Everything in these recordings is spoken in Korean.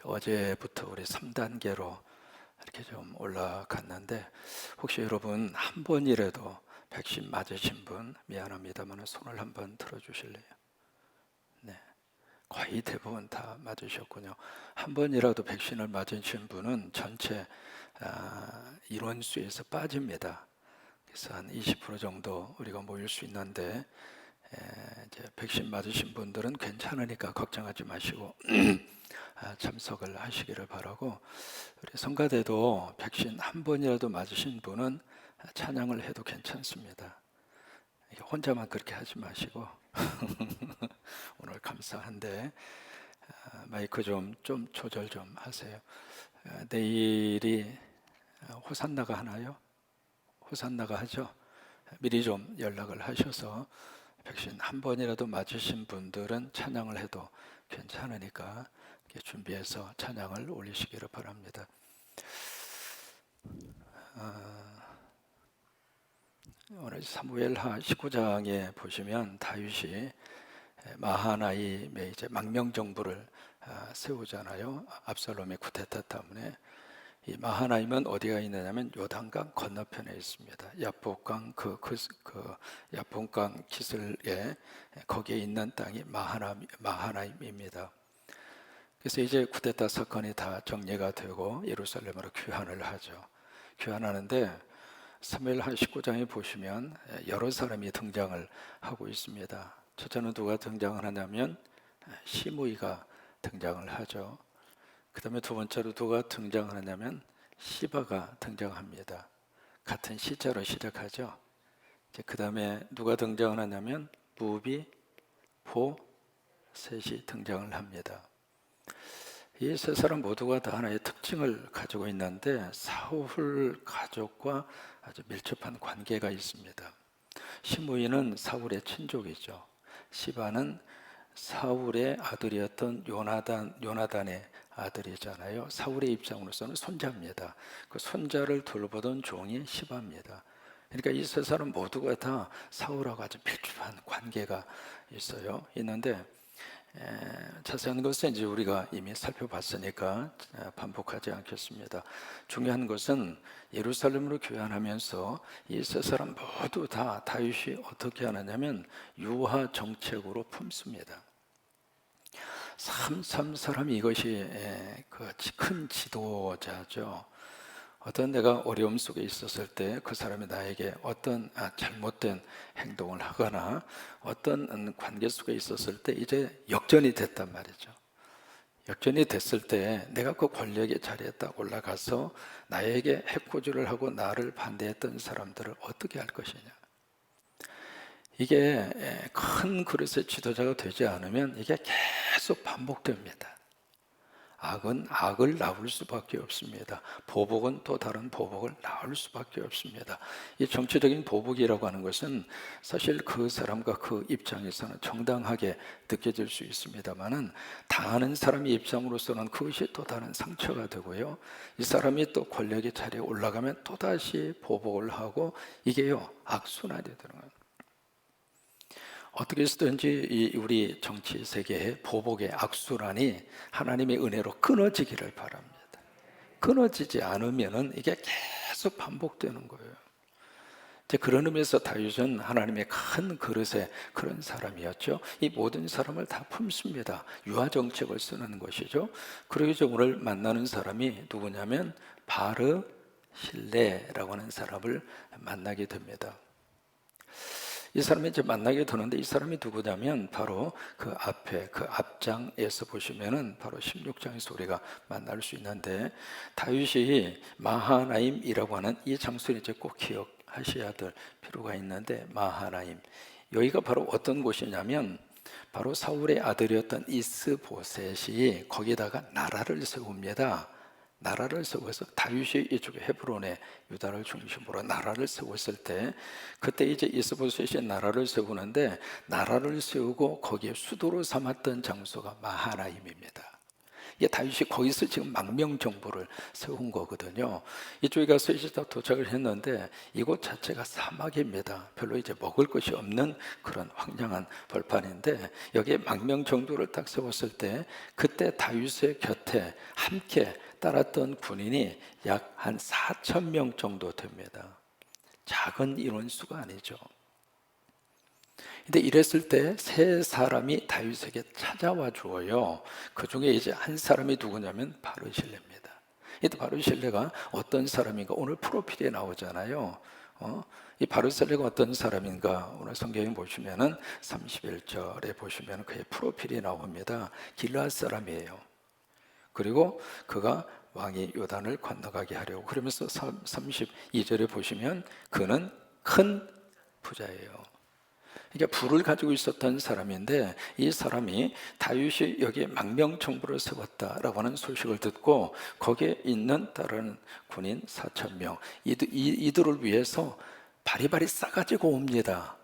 어제부터 우리 3단계로 이렇게 좀 올라갔는데 혹시 여러분 한 번이라도 백신 맞으신 분 미안합니다만 손을 한번 들어 주실래요? 네, 거의 대부분 다 맞으셨군요. 한 번이라도 백신을 맞으신 분은 전체 인원수에서 빠집니다. 그래서 한 20% 정도 우리가 모일 수 있는데 이제 백신 맞으신 분들은 괜찮으니까 걱정하지 마시고 참석을 하시기를 바라고, 우리 성가대도 백신 한 번이라도 맞으신 분은 찬양을 해도 괜찮습니다. 혼자만 그렇게 하지 마시고 오늘 감사한데 마이크 좀 조절 좀 하세요. 내일이 호산나가 하나요? 호산나가 하죠? 미리 좀 연락을 하셔서 백신 한 번이라도 맞으신 분들은 찬양을 해도 괜찮으니까 준비해서 찬양을 올리시기를 바랍니다. 오늘 사무엘하 19장에 보시면 다윗이 마하나임의 이제 망명 정부를 세우잖아요. 압살롬의 쿠데타 때문에. 이 마하나임은 어디가 있느냐면 요단강 건너편에 있습니다. 야복강 그 야복강 기슭에 거기에 있는 땅이 마하나임입니다. 그래서 이제 쿠데타 사건이 다 정리가 되고 예루살렘으로 귀환을 하죠. 귀환하는데 사무엘하 19장에 보시면 여러 사람이 등장을 하고 있습니다. 첫째는 누가 등장을 하냐면 시므이가 등장을 하죠. 그 다음에 두 번째로 누가 등장하냐면 시바가 등장합니다. 같은 시자로 시작하죠. 그 다음에 누가 등장하냐면 무비, 보, 셋이 등장을 합니다. 이 세 사람 모두가 다 하나의 특징을 가지고 있는데 사울 가족과 아주 밀접한 관계가 있습니다. 시므이는 사울의 친족이죠. 시바는 사울의 아들이었던 요나단의 아들이잖아요. 사울의 입장으로서는 손자입니다. 그 손자를 돌보던 종이 시바입니다. 그러니까 이 세 사람 모두가 다 사울하고 아주 밀접한 관계가 있는데 자세한 것은 이제 우리가 이미 살펴봤으니까 반복하지 않겠습니다. 중요한 것은 예루살렘으로 귀환하면서 이 세 사람 모두 다 다윗이 어떻게 하느냐면 유화 정책으로 품습니다. 참 사람이 이것이 그 큰 지도자죠. 어떤 내가 어려움 속에 있었을 때 그 사람이 나에게 어떤 잘못된 행동을 하거나 어떤 관계 속에 있었을 때 이제 역전이 됐단 말이죠. 역전이 됐을 때 내가 그 권력의 자리에 딱 올라가서 나에게 해코지를 하고 나를 반대했던 사람들을 어떻게 할 것이냐. 이게 큰 그릇의 지도자가 되지 않으면 이게 계속 반복됩니다. 악은 악을 낳을 수밖에 없습니다. 보복은 또 다른 보복을 낳을 수밖에 없습니다. 이 정치적인 보복이라고 하는 것은 사실 그 사람과 그 입장에서는 정당하게 느껴질 수 있습니다만은 당하는 사람의 입장으로서는 그것이 또 다른 상처가 되고요. 이 사람이 또 권력의 자리에 올라가면 또다시 보복을 하고 이게요 악순환이 되는 거예요. 어떻게 해서든지 우리 정치 세계의 보복의 악순환이 하나님의 은혜로 끊어지기를 바랍니다. 끊어지지 않으면 이게 계속 반복되는 거예요. 그런 의미에서 다윗은 하나님의 큰 그릇에 그런 사람이었죠. 이 모든 사람을 다 품습니다. 유아 정책을 쓰는 것이죠. 그러기 오늘 만나는 사람이 누구냐면 바르실레라고 하는 사람을 만나게 됩니다. 이 사람이 이제 만나게 되는데 이 사람이 누구냐면 바로 그 앞에 그 앞장에서 보시면은 바로 16장에서 우리가 만날 수 있는데 다윗이 마하나임이라고 하는 이 장소를 이제 꼭 기억하셔야 될 필요가 있는데 마하나임 여기가 바로 어떤 곳이냐면 바로 사울의 아들이었던 이스보셋이 거기다가 나라를 세웁니다. 나라를 세워서 다윗이 이쪽에 헤브론에 유다를 중심으로 나라를 세웠을 때 그때 이제 이스보셋이 나라를 세우는데 나라를 세우고 거기에 수도로 삼았던 장소가 마하나임입니다. 이게 다윗이 거기서 지금 망명정부를 세운 거거든요. 이쪽에 가서 이제 다 도착을 했는데 이곳 자체가 사막입니다. 별로 이제 먹을 것이 없는 그런 황량한 벌판인데 여기에 망명정부를 딱 세웠을 때 그때 다윗의 곁에 함께 따랐던 군인이 약 한 4천 명 정도 됩니다. 작은 인원수가 아니죠. 근데 이랬을 때 세 사람이 다윗에게 찾아와 주어요. 그 중에 이제 한 사람이 누구냐면 바르실레입니다. 이 바르실레가 어떤 사람인가? 오늘 프로필에 나오잖아요. 이 바르실레가 어떤 사람인가? 오늘 성경에 보시면은 31절에 보시면 그의 프로필이 나옵니다. 길르앗 사람이에요. 그리고 그가 왕이 요단을 건너가게 하려고 그러면서 32절에 보시면 그는 큰 부자예요. 그러니까 부를 가지고 있었던 사람인데 이 사람이 다윗이 여기에 망명정부를 세웠다라고 하는 소식을 듣고 거기에 있는 다른 군인 4천 명 이들을 위해서 바리바리 싸가지고 옵니다.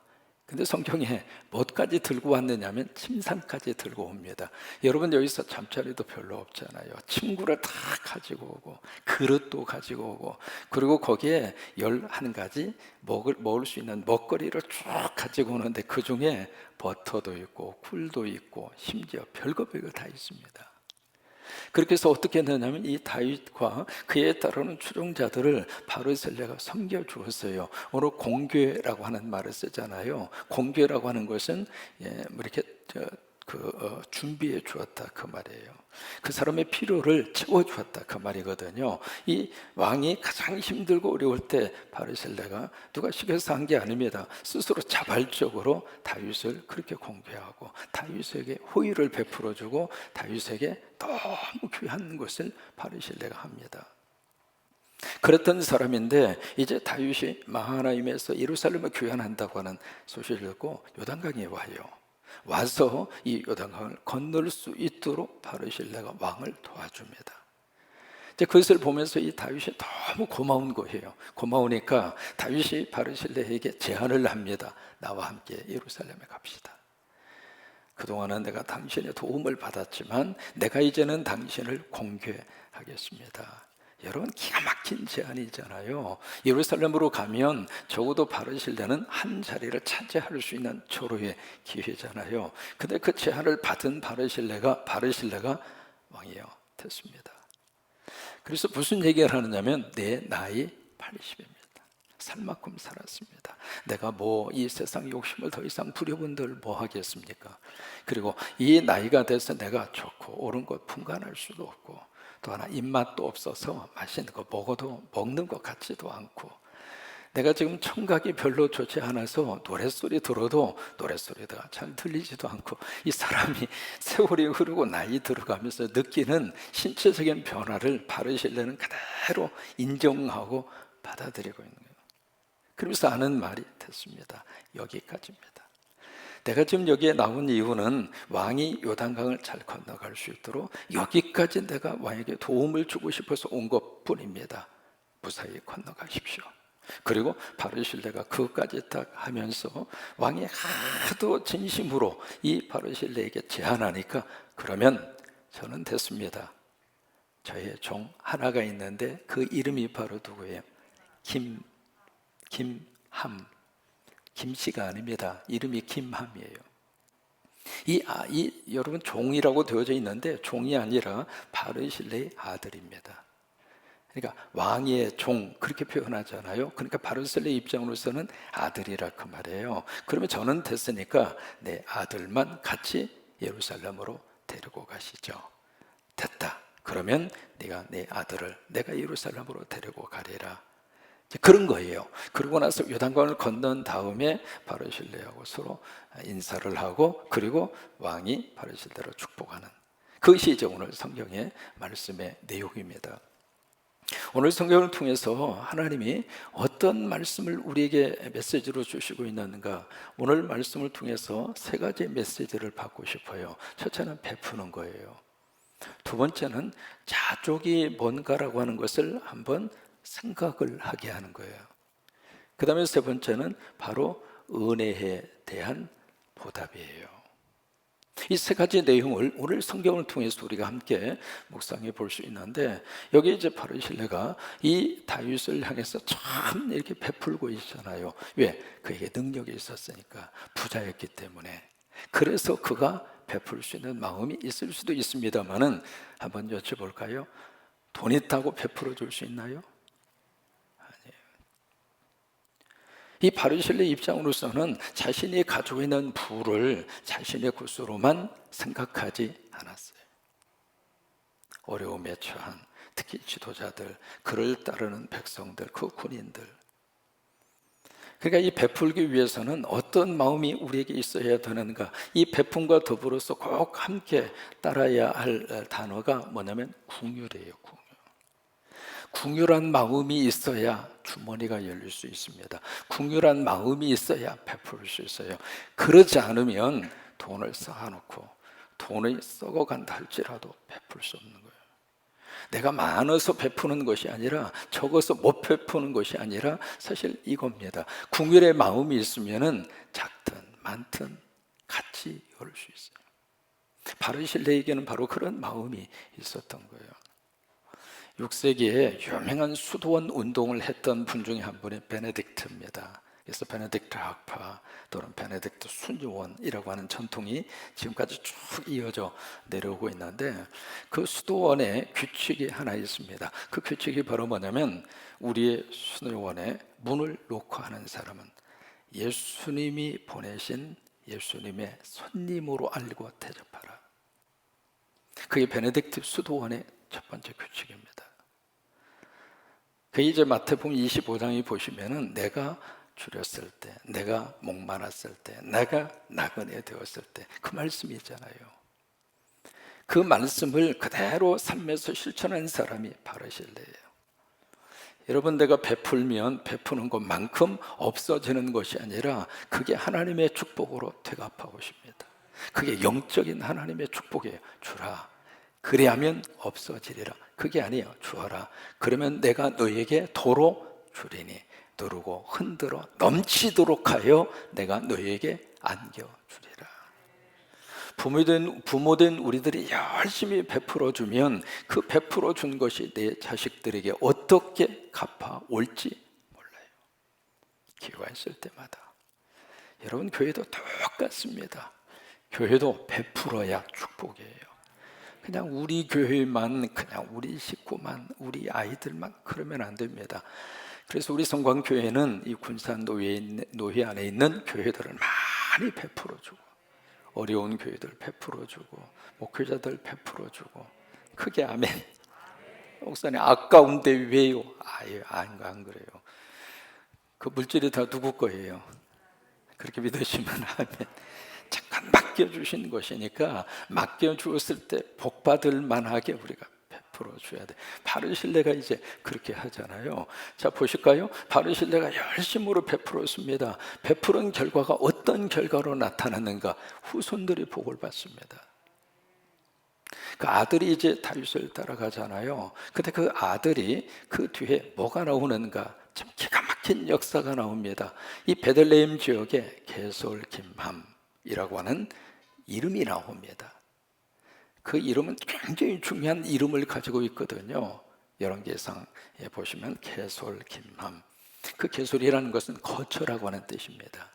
근데 성경에 뭐까지 들고 왔느냐면 침상까지 들고 옵니다. 여러분 여기서 잠자리도 별로 없잖아요. 침구를 다 가지고 오고 그릇도 가지고 오고 그리고 거기에 11가지 먹을 수 있는 먹거리를 쭉 가지고 오는데 그 중에 버터도 있고 꿀도 있고 심지어 별거 다 있습니다. 그렇게 해서 어떻게 했느냐면 이 다윗과 그에 따르는 추종자들을 바르셀레가 섬겨 주었어요. 오늘 공궤라고 하는 말을 쓰잖아요. 공궤라고 하는 것은 뭐 이렇게 준비해 주었다 그 말이에요. 그 사람의 필요를 채워 주었다 그 말이거든요. 이 왕이 가장 힘들고 어려울 때 바르셀레가 누가 시켜서 한 게 아닙니다. 스스로 자발적으로 다윗을 그렇게 공개하고 다윗에게 호의를 베풀어 주고 다윗에게 너무 귀한 것을 바르셀레가 합니다. 그랬던 사람인데 이제 다윗이 마하나임에서 예루살렘을 귀환한다고 하는 소식을 듣고 요단강에 와요. 와서 이 요단강을 건널 수 있도록 바르실레가 왕을 도와줍니다. 이제 그것을 보면서 이 다윗이 너무 고마운 거예요. 고마우니까 다윗이 바르실레에게 제안을 합니다. 나와 함께 예루살렘에 갑시다. 그동안은 내가 당신의 도움을 받았지만 내가 이제는 당신을 공개하겠습니다. 여러분 기가 막힌 제안이잖아요. 예루살렘으로 가면 적어도 바르실레는 한 자리를 차지할 수 있는 절호의 기회잖아요. 근데 그 제안을 받은 바르실레가 왕이 됐습니다. 그래서 무슨 얘기를 하느냐면 내 나이 80입니다. 살 만큼 살았습니다. 내가 뭐 이 세상 욕심을 더 이상 부려본들 뭐 하겠습니까? 그리고 이 나이가 돼서 내가 좋고 옳은 것 분간할 수도 없고 또 하나 입맛도 없어서 맛있는 거 먹어도 먹는 것 같지도 않고 내가 지금 청각이 별로 좋지 않아서 노랫소리 들어도 노랫소리가 잘 들리지도 않고 이 사람이 세월이 흐르고 나이 들어가면서 느끼는 신체적인 변화를 바르실레는 그대로 인정하고 받아들이고 있는 거예요. 그러면서 하는 말이 됐습니다. 여기까지입니다. 내가 지금 여기에 나온 이유는 왕이 요단강을 잘 건너갈 수 있도록 여기까지 내가 왕에게 도움을 주고 싶어서 온 것뿐입니다. 무사히 건너가십시오. 그리고 바르실레가 그것까지 딱 하면서 왕이 하도 진심으로 이 바르실레에게 제안하니까 그러면 저는 됐습니다. 저의 종 하나가 있는데 그 이름이 바로 누구예요? 김함. 김씨가 아닙니다. 이름이 김함이에요. 여러분 종이라고 되어져 있는데 종이 아니라 바르실레의 아들입니다. 그러니까 왕의 종 그렇게 표현하잖아요. 그러니까 바르실레 입장으로서는 아들이라 그 말이에요. 그러면 저는 됐으니까 내 아들만 같이 예루살렘으로 데리고 가시죠. 됐다. 그러면 네가 내 아들을 내가 예루살렘으로 데리고 가리라. 그런 거예요. 그러고 나서 요단강을 건넌 다음에 바르실레하고 서로 인사를 하고 그리고 왕이 바르실레를 축복하는 그것이 이제 오늘 성경의 말씀의 내용입니다. 오늘 성경을 통해서 하나님이 어떤 말씀을 우리에게 메시지로 주시고 있는가? 오늘 말씀을 통해서 세 가지 메시지를 받고 싶어요. 첫째는 베푸는 거예요. 두 번째는 자족이 뭔가라고 하는 것을 한번 생각을 하게 하는 거예요. 그 다음에 세 번째는 바로 은혜에 대한 보답이에요. 이 세 가지 내용을 오늘 성경을 통해서 우리가 함께 묵상해 볼 수 있는데, 여기 이제 바르실레가 이 다윗을 향해서 참 이렇게 베풀고 있잖아요. 왜? 그에게 능력이 있었으니까, 부자였기 때문에. 그래서 그가 베풀 수 있는 마음이 있을 수도 있습니다만은, 한번 여쭤볼까요? 돈 있다고 베풀어 줄 수 있나요? 이 바르실레 입장으로서는 자신이 가지고 있는 부를 자신의 것으로만 생각하지 않았어요. 어려움에 처한 특히 지도자들, 그를 따르는 백성들, 그 군인들. 그러니까 이 베풀기 위해서는 어떤 마음이 우리에게 있어야 되는가? 이 베품과 더불어서 꼭 함께 따라야 할 단어가 뭐냐면 궁율이에요. 궁율. 궁율한 마음이 있어야 주머니가 열릴 수 있습니다. 궁율한 마음이 있어야 베풀 수 있어요. 그러지 않으면 돈을 쌓아놓고 돈이 썩어간다 할지라도 베풀 수 없는 거예요. 내가 많아서 베푸는 것이 아니라, 적어서 못 베푸는 것이 아니라 사실 이겁니다. 궁율의 마음이 있으면 작든 많든 같이 열을 수 있어요. 바르실레에게는 바로 그런 마음이 있었던 거예요. 6세기에 유명한 수도원 운동을 했던 분 중에 한 분이 베네딕트입니다. 그래서 베네딕트 학파 또는 베네딕트 순교원이라고 하는 전통이 지금까지 쭉 이어져 내려오고 있는데, 그 수도원에 규칙이 하나 있습니다. 그 규칙이 바로 뭐냐면, 우리의 수도원에 문을 놓고 하는 사람은 예수님이 보내신 예수님의 손님으로 알고 대접하라. 그게 베네딕트 수도원의 첫 번째 규칙입니다. 그 이제 마태복음 25장에 보시면은, 내가 줄였을 때, 내가 목마랐을 때, 내가 나그네 되었을 때, 그 말씀이 있잖아요. 그 말씀을 그대로 삶에서 실천한 사람이 바르실레예요. 여러분, 내가 베풀면 베푸는 것만큼 없어지는 것이 아니라 그게 하나님의 축복으로 되갚아 오십니다. 그게 영적인 하나님의 축복이에요. 주라, 그리하면 없어지리라. 그게 아니에요. 주어라, 그러면 내가 너에게 도로 주리니 누르고 흔들어 넘치도록 하여 내가 너에게 안겨주리라. 부모된 우리들이 열심히 베풀어주면 그 베풀어준 것이 내 자식들에게 어떻게 갚아올지 몰라요. 기회가 있을 때마다. 여러분, 교회도 똑같습니다. 교회도 베풀어야 축복이에요. 그냥 우리 교회만, 그냥 우리 식구만, 우리 아이들만 그러면 안 됩니다. 그래서 우리 성광교회는 이 군산 노회 안에 있는 교회들을 많이 베풀어주고, 어려운 교회들 베풀어주고, 목회자들 베풀어주고. 크게 아멘. 목사님, 아까운데 왜요? 아예 안 그래요. 그 물질이 다 누구 거예요? 그렇게 믿으시면 아멘. 잠깐 맡겨주신 것이니까 맡겨주었을 때 복받을 만하게 우리가 베풀어 줘야 돼. 바르실레가 이제 그렇게 하잖아요. 자, 보실까요? 바르실레가 열심으로 베풀었습니다. 베푸는 결과가 어떤 결과로 나타났는가? 후손들이 복을 받습니다. 그 아들이 이제 다윗을 따라가잖아요. 근데 그 아들이 그 뒤에 뭐가 나오는가? 참 기가 막힌 역사가 나옵니다. 이 베들레헴 지역에 게솔 김함이라고 하는 이름이 나옵니다. 그 이름은 굉장히 중요한 이름을 가지고 있거든요. 열왕기상에 보시면 게솔 김함. 그 게솔이라는 것은 거처라고 하는 뜻입니다.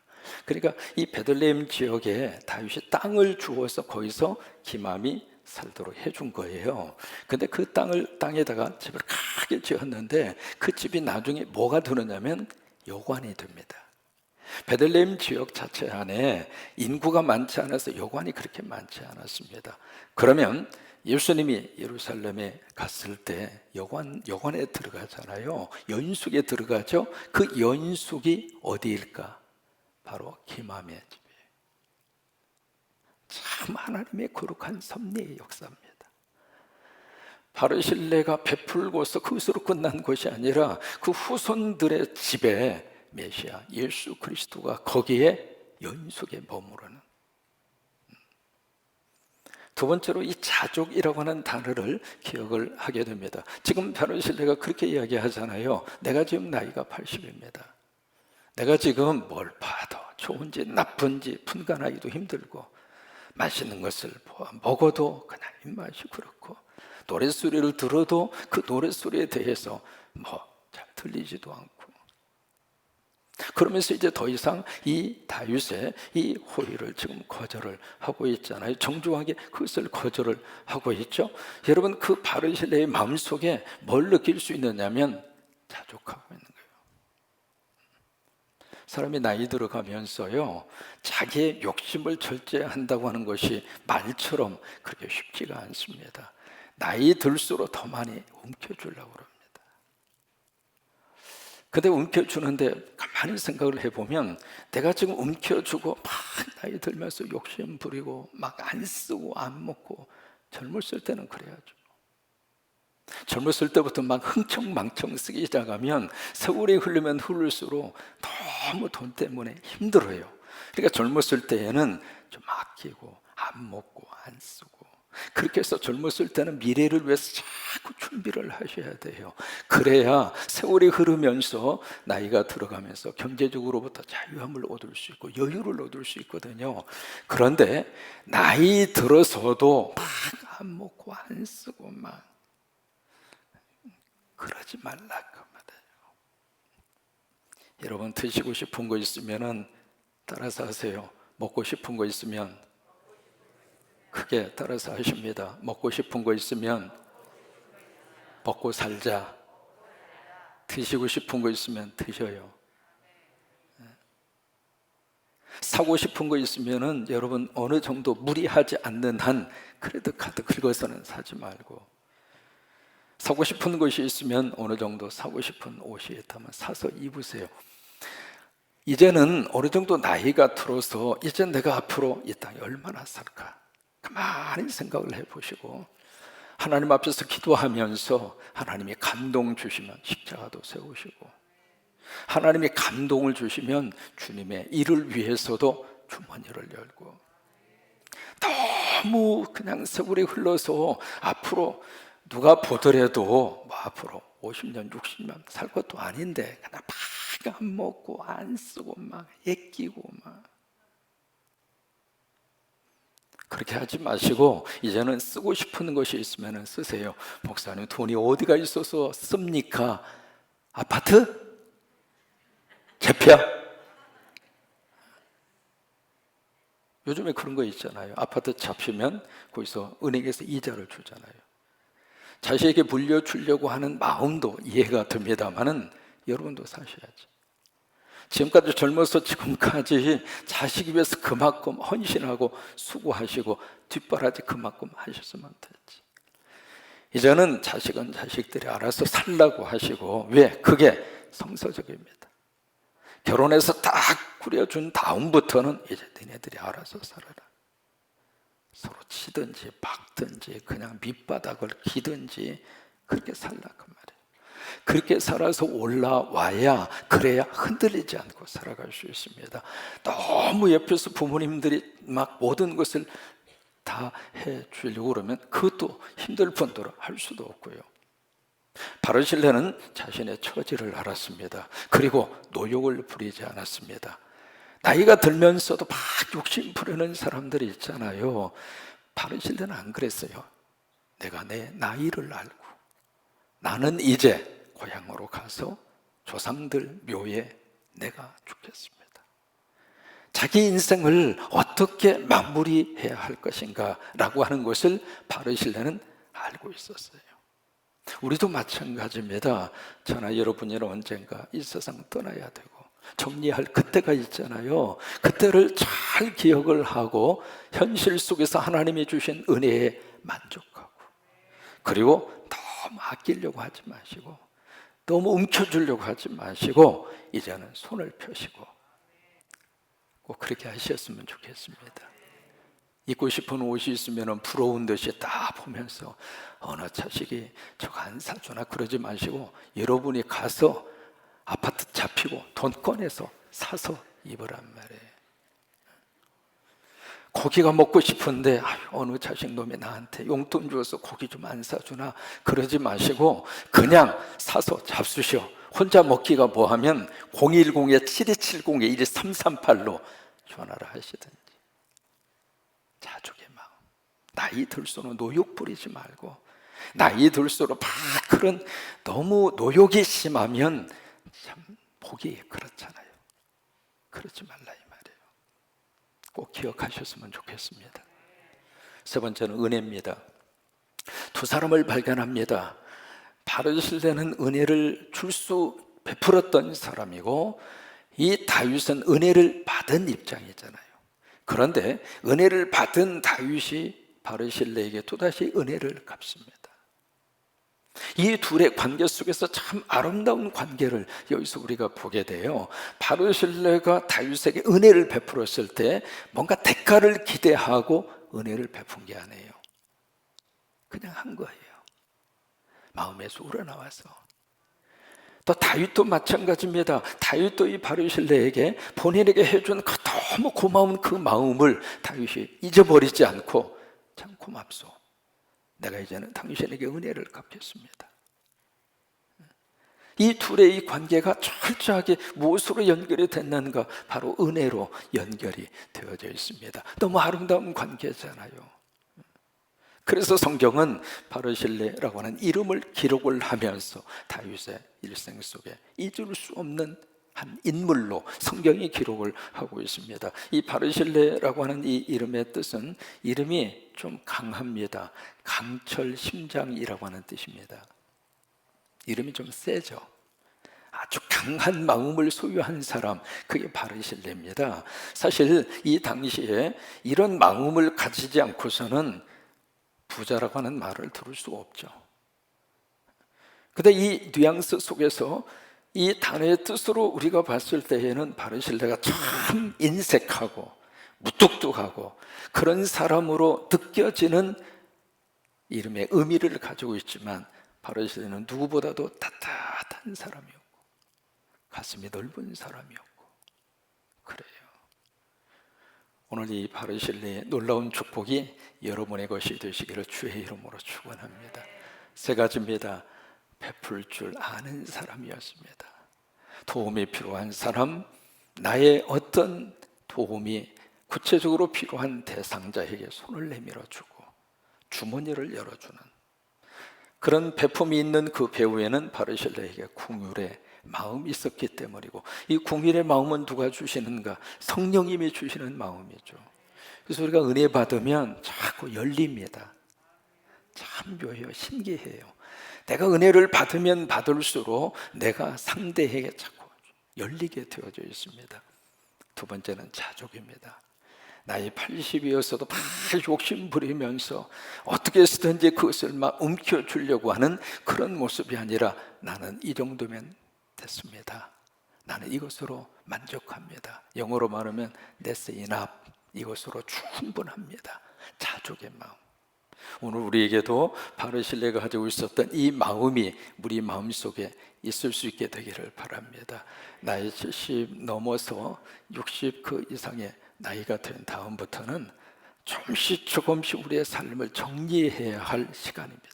그러니까 이 베들레헴 지역에 다윗이 땅을 주어서 거기서 김함이 살도록 해준 거예요. 근데 그 땅에다가 집을 크게 지었는데, 그 집이 나중에 뭐가 되느냐면 여관이 됩니다. 베들레헴 지역 자체 안에 인구가 많지 않아서 여관이 그렇게 많지 않았습니다. 그러면 예수님이 예루살렘에 갔을 때 여관에 들어가잖아요. 연숙에 들어가죠. 그 연숙이 어디일까? 바로 김함의 집이에요. 참 하나님의 거룩한 섭리의 역사입니다. 바르실레가 베풀고서 그것으로 끝난 것이 아니라 그 후손들의 집에 메시아 예수 그리스도가 거기에 연속에 머무르는. 두 번째로 이 자족이라고 하는 단어를 기억을 하게 됩니다. 지금 바르실레가 그렇게 이야기하잖아요. 내가 지금 나이가 80입니다. 내가 지금 뭘 봐도 좋은지 나쁜지 분간하기도 힘들고, 맛있는 것을 먹어도 그냥 입맛이 그렇고, 노랫소리를 들어도 그 노랫소리에 대해서 잘 들리지도 않고, 그러면서 이제 더 이상 이 다윗의 이 호의를 지금 거절을 하고 있잖아요. 정중하게 그것을 거절을 하고 있죠. 여러분, 그 바르실레의 마음속에 뭘 느낄 수 있느냐면 자족하고 있는 거예요. 사람이 나이 들어가면서요, 자기의 욕심을 절제한다고 하는 것이 말처럼 그렇게 쉽지가 않습니다. 나이 들수록 더 많이 움켜주려고 그럽니다. 근데 움켜주는데 가만히 생각을 해보면, 내가 지금 움켜주고 막 나이 들면서 욕심 부리고 막 안 쓰고 안 먹고, 젊었을 때는 그래야죠. 젊었을 때부터 막 흥청망청 쓰기 시작하면 세월이 흐르면 흐를수록 너무 돈 때문에 힘들어요. 그러니까 젊었을 때에는 좀 아끼고 안 먹고 안 쓰고, 그렇게 해서 젊었을 때는 미래를 위해서 자꾸 준비를 하셔야 돼요. 그래야 세월이 흐르면서 나이가 들어가면서 경제적으로부터 자유함을 얻을 수 있고 여유를 얻을 수 있거든요. 그런데 나이 들어서도 막 안 먹고 안 쓰고 막 그러지 말라고 말이에요. 여러분, 드시고 싶은 거 있으면 따라서 하세요. 먹고 싶은 거 있으면 크게 따라서 하십니다. 먹고 싶은 거 있으면 먹고 살자. 드시고 싶은 거 있으면 드셔요. 사고 싶은 거 있으면은 여러분, 어느 정도 무리하지 않는 한 크레딧 카드 긁어서는 사지 말고, 사고 싶은 것이 있으면 어느 정도 사고 싶은 옷이 있다면 사서 입으세요. 이제는 어느 정도 나이가 들어서 이제 내가 앞으로 이 땅에 얼마나 살까 가만히 생각을 해보시고, 하나님 앞에서 기도하면서 하나님이 감동 주시면 십자가도 세우시고, 하나님이 감동을 주시면 주님의 일을 위해서도 주머니를 열고, 너무 그냥 세월이 흘러서 앞으로 누가 보더라도 앞으로 50년 60년 살 것도 아닌데 그냥 막 안 먹고 안 쓰고 막 애끼고 막 그렇게 하지 마시고, 이제는 쓰고 싶은 것이 있으면 쓰세요. 목사님, 돈이 어디가 있어서 씁니까? 아파트? 제표? 요즘에 그런 거 있잖아요. 아파트 잡히면 거기서 은행에서 이자를 주잖아요. 자식에게 물려주려고 하는 마음도 이해가 됩니다만은 여러분도 사셔야지. 지금까지 젊어서 지금까지 자식 위해서 그만큼 헌신하고 수고하시고 뒷바라지 그만큼 하셨으면 됐지. 이제는 자식은 자식들이 알아서 살라고 하시고, 왜? 그게 성서적입니다. 결혼해서 딱 꾸려준 다음부터는 이제 너네들이 알아서 살아라. 서로 치든지 박든지 그냥 밑바닥을 기든지 그렇게 살라고 말이에요. 그렇게 살아서 올라와야, 그래야 흔들리지 않고 살아갈 수 있습니다. 너무 옆에서 부모님들이 막 모든 것을 다 해주려고 그러면 그것도 힘들 뿐더러 할 수도 없고요. 바르실레는 자신의 처지를 알았습니다. 그리고 노욕을 부리지 않았습니다. 나이가 들면서도 막 욕심 부리는 사람들이 있잖아요. 바르실레는 안 그랬어요. 내가 내 나이를 알고 나는 이제 고향으로 가서 조상들 묘에 내가 죽겠습니다. 자기 인생을 어떻게 마무리해야 할 것인가 라고 하는 것을 바르실레는 알고 있었어요. 우리도 마찬가지입니다. 저나 여러분이는 언젠가 이 세상 떠나야 되고 정리할 그때가 있잖아요. 그때를 잘 기억을 하고 현실 속에서 하나님이 주신 은혜에 만족하고, 그리고 너무 아끼려고 하지 마시고 너무 움켜주려고 하지 마시고 이제는 손을 펴시고 꼭 그렇게 하셨으면 좋겠습니다. 입고 싶은 옷이 있으면 부러운 듯이 딱 보면서 어느 자식이 저거 안 사주나 그러지 마시고, 여러분이 가서 아파트 잡히고 돈 꺼내서 사서 입으란 말이에요. 고기가 먹고 싶은데 어느 자식 놈이 나한테 용돈 주어서 고기 좀 안 사주나 그러지 마시고 그냥 사서 잡수셔. 혼자 먹기가 뭐하면 010-7270-1338로 전화를 하시든지. 자족의 마음. 나이 들수록 노욕 부리지 말고, 나이 들수록 막 그런 너무 노욕이 심하면 참 보기 그렇잖아요. 그러지 말라 이 말이에요. 꼭 기억하셨으면 좋겠습니다. 세 번째는 은혜입니다. 두 사람을 발견합니다. 바르실레는 은혜를 베풀었던 사람이고, 이 다윗은 은혜를 받은 입장이잖아요. 그런데 은혜를 받은 다윗이 바르실레에게 또다시 은혜를 갚습니다. 이 둘의 관계 속에서 참 아름다운 관계를 여기서 우리가 보게 돼요. 바르실레가 다윗에게 은혜를 베풀었을 때 뭔가 대가를 기대하고 은혜를 베푼 게 아니에요. 그냥 한 거예요. 마음에서 우러나와서. 또 다윗도 마찬가지입니다. 다윗도 이 바르실레에게 본인에게 해준 그 너무 고마운 그 마음을 다윗이 잊어버리지 않고, 참 고맙소, 내가 이제는 당신에게 은혜를 갚겠습니다. 이 둘의 이 관계가 철저하게 무엇으로 연결이 됐는가? 바로 은혜로 연결이 되어져 있습니다. 너무 아름다운 관계잖아요. 그래서 성경은 바르실레라고 하는 이름을 기록을 하면서 다윗의 일생 속에 잊을 수 없는 한 인물로 성경이 기록을 하고 있습니다. 이 바르실레라고 하는 이 이름의 뜻은, 이름이 좀 강합니다. 강철 심장이라고 하는 뜻입니다. 이름이 좀 세죠. 아주 강한 마음을 소유한 사람, 그게 바르실레입니다. 사실 이 당시에 이런 마음을 가지지 않고서는 부자라고 하는 말을 들을 수가 없죠. 근데 이 뉘앙스 속에서 이 단어의 뜻으로 우리가 봤을 때에는 바르실레가 참 인색하고 무뚝뚝하고 그런 사람으로 느껴지는 이름의 의미를 가지고 있지만, 바르실레는 누구보다도 따뜻한 사람이었고 가슴이 넓은 사람이었고 그래요. 오늘 이 바르실레의 놀라운 축복이 여러분의 것이 되시기를 주의 이름으로 축원합니다. 세 가지입니다. 베풀 줄 아는 사람이었습니다. 도움이 필요한 사람, 나의 어떤 도움이 구체적으로 필요한 대상자에게 손을 내밀어 주고 주머니를 열어주는 그런 베품이 있는 그 배후에는 바르실레에게 긍휼의 마음이 있었기 때문이고, 이 긍휼의 마음은 누가 주시는가? 성령님이 주시는 마음이죠. 그래서 우리가 은혜 받으면 자꾸 열립니다. 참 묘해요. 신기해요. 내가 은혜를 받으면 받을수록 내가 상대에게 자꾸 열리게 되어져 있습니다. 두 번째는 자족입니다. 나이 80이었어도 막 욕심 부리면서 어떻게 해서든지 그것을 막 움켜쥐려고 하는 그런 모습이 아니라, 나는 이 정도면 됐습니다. 나는 이것으로 만족합니다. 영어로 말하면 That's enough. 이것으로 충분합니다. 자족의 마음. 오늘 우리에게도 바르실레가 가지고 있었던 이 마음이 우리 마음속에 있을 수 있게 되기를 바랍니다. 나이 70 넘어서 60 그 이상의 나이가 된 다음부터는 조금씩 우리의 삶을 정리해야 할 시간입니다.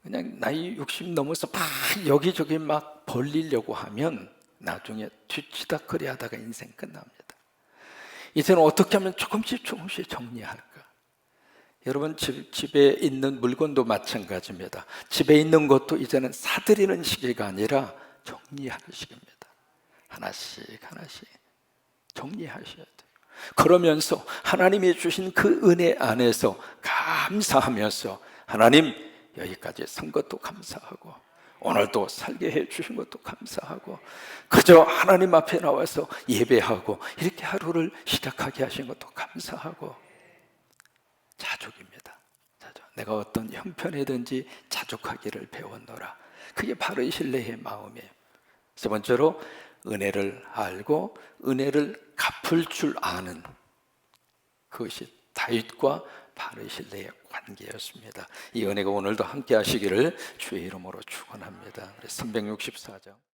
그냥 나이 60 넘어서 막 여기저기 막 벌리려고 하면 나중에 뒤치다거리 하다가 인생 끝납니다. 이제는 어떻게 하면 조금씩 정리할까? 여러분, 집에 있는 물건도 마찬가지입니다. 집에 있는 것도 이제는 사들이는 시기가 아니라 정리하는 시기입니다. 하나씩 정리하셔야 돼요. 그러면서 하나님이 주신 그 은혜 안에서 감사하면서, 하나님 여기까지 선 것도 감사하고 오늘도 살게 해 주신 것도 감사하고, 그저 하나님 앞에 나와서 예배하고 이렇게 하루를 시작하게 하신 것도 감사하고, 자족입니다. 자족. 내가 어떤 형편이든지 자족하기를 배웠노라. 그게 바르실레의 마음이에요. 세 번째로, 은혜를 알고 은혜를 갚을 줄 아는, 그것이 다윗과 바르실레의 관계였습니다. 이 은혜가 오늘도 함께 하시기를 주의 이름으로 축원합니다. 364장